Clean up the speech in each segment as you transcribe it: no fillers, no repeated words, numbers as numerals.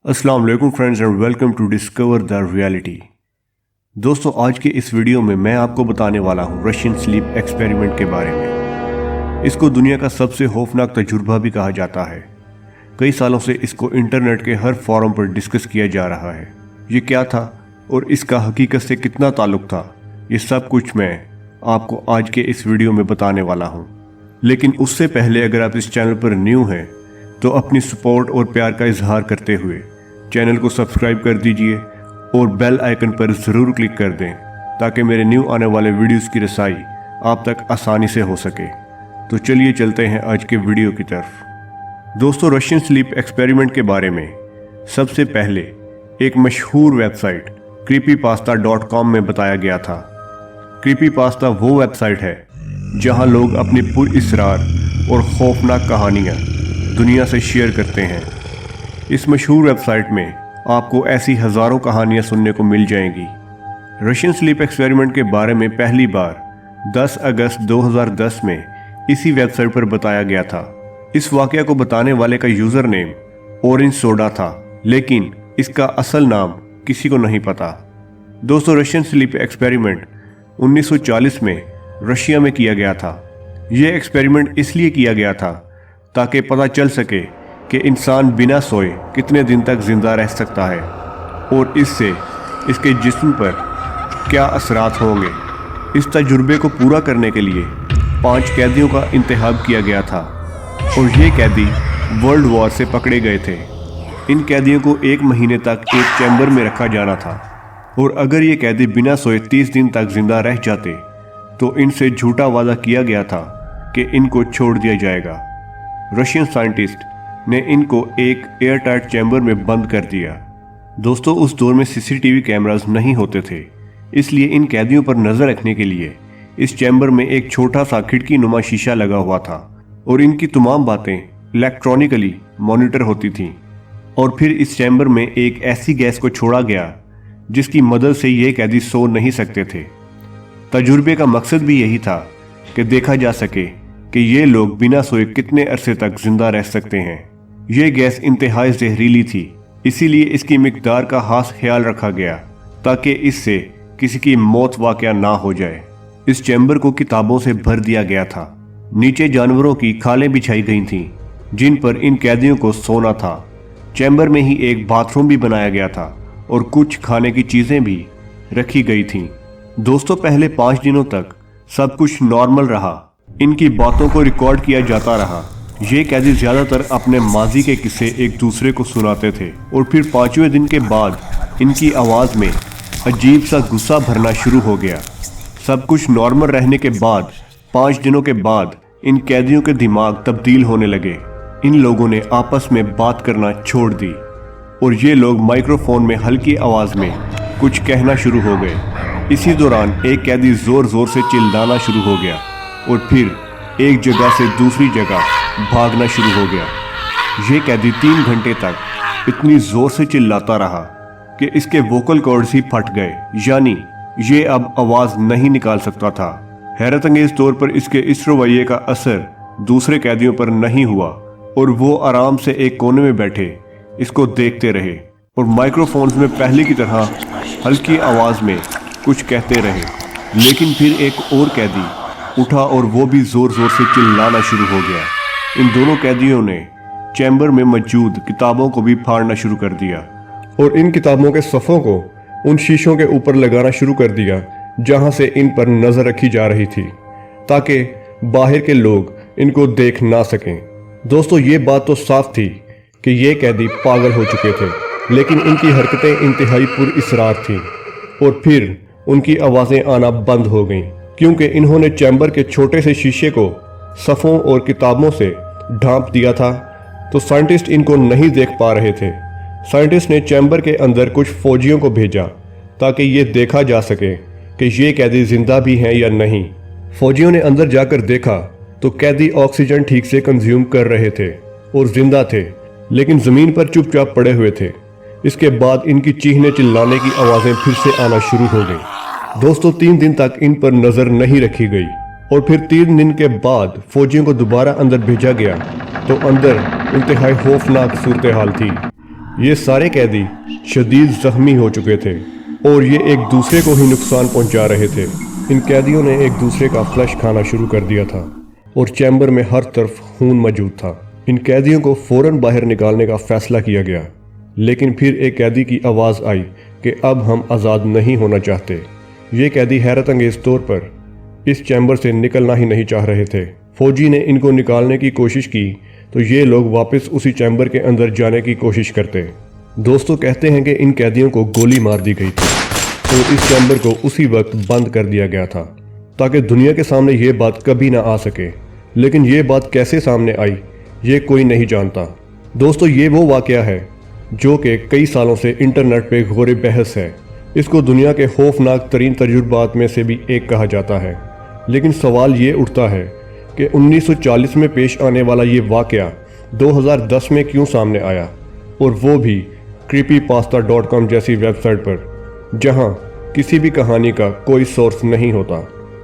अस्सलाम वालेकुम friends and welcome to discover the reality. दोस्तों, आज के इस वीडियो में मैं आपको बताने वाला हूँ रशियन स्लीप एक्सपेरिमेंट के बारे में। इसको दुनिया का सबसे खौफनाक तजुर्बा भी कहा जाता है। कई सालों से इसको इंटरनेट के हर फोरम पर डिस्कस किया जा रहा है। ये क्या था और इसका हकीकत से कितना ताल्लुक था, ये सब कुछ मैं आपको आज के इस वीडियो में बताने वाला हूँ। लेकिन उससे पहले अगर आप इस चैनल पर न्यू हैं तो अपनी सपोर्ट और प्यार का इजहार करते हुए चैनल को सब्सक्राइब कर दीजिए और बेल आइकन पर ज़रूर क्लिक कर दें ताकि मेरे न्यू आने वाले वीडियोस की रसाई आप तक आसानी से हो सके। तो चलिए चलते हैं आज के वीडियो की तरफ। दोस्तों, रशियन स्लीप एक्सपेरिमेंट के बारे में सबसे पहले एक मशहूर वेबसाइट creepypasta.com में बताया गया था। क्रीपीपास्ता वो वेबसाइट है जहां लोग अपनी पुरअसरार और खौफनाक कहानियां दुनिया से शेयर करते हैं। इस मशहूर वेबसाइट में आपको ऐसी हज़ारों कहानियां सुनने को मिल जाएंगी। रशियन स्लीप एक्सपेरिमेंट के बारे में पहली बार 10 अगस्त 2010 में इसी वेबसाइट पर बताया गया था। इस वाक़या को बताने वाले का यूज़र नेम ऑरेंज सोडा था, लेकिन इसका असल नाम किसी को नहीं पता। दोस्तों, रशियन स्लीप एक्सपेरिमेंट 1940 में रशिया में किया गया था। यह एक्सपेरिमेंट इसलिए किया गया था ताकि पता चल सके कि इंसान बिना सोए कितने दिन तक जिंदा रह सकता है और इससे इसके जिस्म पर क्या असरात होंगे। इस तजुर्बे को पूरा करने के लिए 5 कैदियों का इंतखाब किया गया था और ये कैदी वर्ल्ड वॉर से पकड़े गए थे। इन कैदियों को 1 महीने तक एक चैम्बर में रखा जाना था और अगर ये कैदी बिना सोए 30 दिन तक जिंदा रह जाते तो इनसे झूठा वादा किया गया था कि इनको छोड़ दिया जाएगा। रशियन साइंटिस्ट ने इनको एक एयर टाइट चैम्बर में बंद कर दिया। दोस्तों, उस दौर में सीसीटीवी कैमरास नहीं होते थे, इसलिए इन कैदियों पर नज़र रखने के लिए इस चैम्बर में एक छोटा सा खिड़की नुमा शीशा लगा हुआ था और इनकी तमाम बातें इलेक्ट्रॉनिकली मॉनिटर होती थीं। और फिर इस चैम्बर में एक ऐसी गैस को छोड़ा गया जिसकी मदद से ये कैदी सो नहीं सकते थे। तजुर्बे का मकसद भी यही था कि देखा जा सके कि ये लोग बिना सोए कितने अरसे तक जिंदा रह सकते हैं। ये गैस इंतहाई जहरीली थी, इसीलिए इसकी मिकदार का खास ख्याल रखा गया ताकि इससे किसी की मौत वाक़या ना हो जाए। इस चैम्बर को किताबों से भर दिया गया था। नीचे जानवरों की खालें बिछाई गई थीं जिन पर इन कैदियों को सोना था। चैम्बर में ही एक बाथरूम भी बनाया गया था और कुछ खाने की चीज़ें भी रखी गई थीं। दोस्तों, पहले 5 दिनों तक सब कुछ नॉर्मल रहा। इनकी बातों को रिकॉर्ड किया जाता रहा। ये कैदी ज़्यादातर अपने माजी के किस्से एक दूसरे को सुनाते थे और फिर 5वें दिन के बाद इनकी आवाज़ में अजीब सा गुस्सा भरना शुरू हो गया। सब कुछ नॉर्मल रहने के बाद 5 दिनों के बाद इन कैदियों के दिमाग तब्दील होने लगे। इन लोगों ने आपस में बात करना छोड़ दी और ये लोग माइक्रोफोन में हल्की आवाज़ में कुछ कहना शुरू हो गए। इसी दौरान एक कैदी ज़ोर ज़ोर से चिल्लाना शुरू हो गया और फिर एक जगह से दूसरी जगह भागना शुरू हो गया। ये कैदी 3 घंटे तक इतनी ज़ोर से चिल्लाता रहा कि इसके वोकल कॉर्ड्स ही फट गए, यानी ये अब आवाज़ नहीं निकाल सकता था। हैरत अंगेज़ तौर पर इसके इस रवैये का असर दूसरे कैदियों पर नहीं हुआ और वो आराम से एक कोने में बैठे इसको देखते रहे और माइक्रोफोन्स में पहले की तरह हल्की आवाज़ में कुछ कहते रहे। लेकिन फिर एक और कैदी उठा और वो भी ज़ोर ज़ोर से चिल्लाना शुरू हो गया। इन दोनों कैदियों ने चैम्बर में मौजूद किताबों को भी फाड़ना शुरू कर दिया और इन किताबों के सफ़ों को उन शीशों के ऊपर लगाना शुरू कर दिया जहां से इन पर नज़र रखी जा रही थी ताकि बाहर के लोग इनको देख ना सकें। दोस्तों, ये बात तो साफ थी कि ये कैदी पागल हो चुके थे, लेकिन इनकी हरकतें इंतहाई पुरअसरार थीं और फिर उनकी आवाज़ें आना बंद हो गईं क्योंकि इन्होंने चैम्बर के छोटे से शीशे को सफ़ों और किताबों से ढांप दिया था, तो साइंटिस्ट इनको नहीं देख पा रहे थे। साइंटिस्ट ने चैम्बर के अंदर कुछ फौजियों को भेजा ताकि ये देखा जा सके कि ये कैदी जिंदा भी हैं या नहीं। फौजियों ने अंदर जाकर देखा तो कैदी ऑक्सीजन ठीक से कंज्यूम कर रहे थे और जिंदा थे, लेकिन ज़मीन पर चुपचाप पड़े हुए थे। इसके बाद इनकी चीखने चिल्लाने की आवाज़ें फिर से आना शुरू हो गई। दोस्तों, 3 दिन तक इन पर नज़र नहीं रखी गई और फिर 3 दिन के बाद फौजियों को दोबारा अंदर भेजा गया तो अंदर इंतहाई खौफनाक सूरत हाल थी। یہ سارے قیدی شدید زخمی ہو چکے تھے اور یہ ایک دوسرے کو ہی نقصان پہنچا رہے تھے۔ ان قیدیوں نے ایک دوسرے کا فلش کھانا شروع کر دیا تھا اور چیمبر میں ہر طرف خون موجود تھا۔ ان قیدیوں کو فوراً باہر نکالنے کا فیصلہ کیا گیا، لیکن پھر ایک قیدی کی آواز آئی کہ اب ہم آزاد نہیں ہونا چاہتے۔ یہ قیدی حیرت انگیز طور پر اس چیمبر سے نکلنا ہی نہیں چاہ رہے تھے۔ فوجی نے ان کو نکالنے کی کوشش کی تو یہ لوگ واپس اسی چیمبر کے اندر جانے کی کوشش کرتے۔ دوستو کہتے ہیں کہ ان قیدیوں کو گولی مار دی گئی تھی اور اس چیمبر کو اسی وقت بند کر دیا گیا تھا تاکہ دنیا کے سامنے یہ بات کبھی نہ آ سکے۔ لیکن یہ بات کیسے سامنے آئی یہ کوئی نہیں جانتا۔ دوستو یہ وہ واقعہ ہے جو کہ کئی سالوں سے انٹرنیٹ پہ غور بحث ہے۔ اس کو دنیا کے خوفناک ترین تجربات میں سے بھی ایک کہا جاتا ہے۔ لیکن سوال یہ اٹھتا ہے کہ 1940 میں پیش آنے والا یہ واقعہ 2010 میں کیوں سامنے آیا، اور وہ بھی creepypasta.com جیسی ویب سائٹ پر، جہاں کسی بھی کہانی کا کوئی سورس نہیں ہوتا،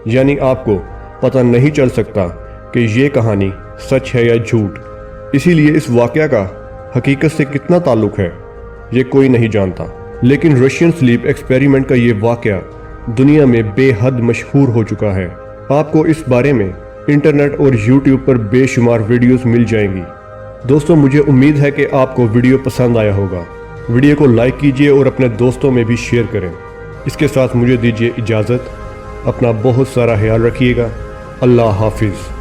یعنی آپ کو پتہ نہیں چل سکتا کہ یہ کہانی سچ ہے یا جھوٹ۔ اسی لیے اس واقعہ کا حقیقت سے کتنا تعلق ہے یہ کوئی نہیں جانتا۔ لیکن رشین سلیپ ایکسپیریمنٹ کا یہ واقعہ دنیا میں بے حد مشہور ہو چکا ہے۔ آپ کو اس بارے میں انٹرنیٹ اور یوٹیوب پر بے شمار ویڈیوز مل جائیں گی۔ دوستو مجھے امید ہے کہ آپ کو ویڈیو پسند آیا ہوگا۔ ویڈیو کو لائک کیجئے اور اپنے دوستوں میں بھی شیئر کریں۔ اس کے ساتھ مجھے دیجئے اجازت۔ اپنا بہت سارا خیال رکھیے گا۔ اللہ حافظ۔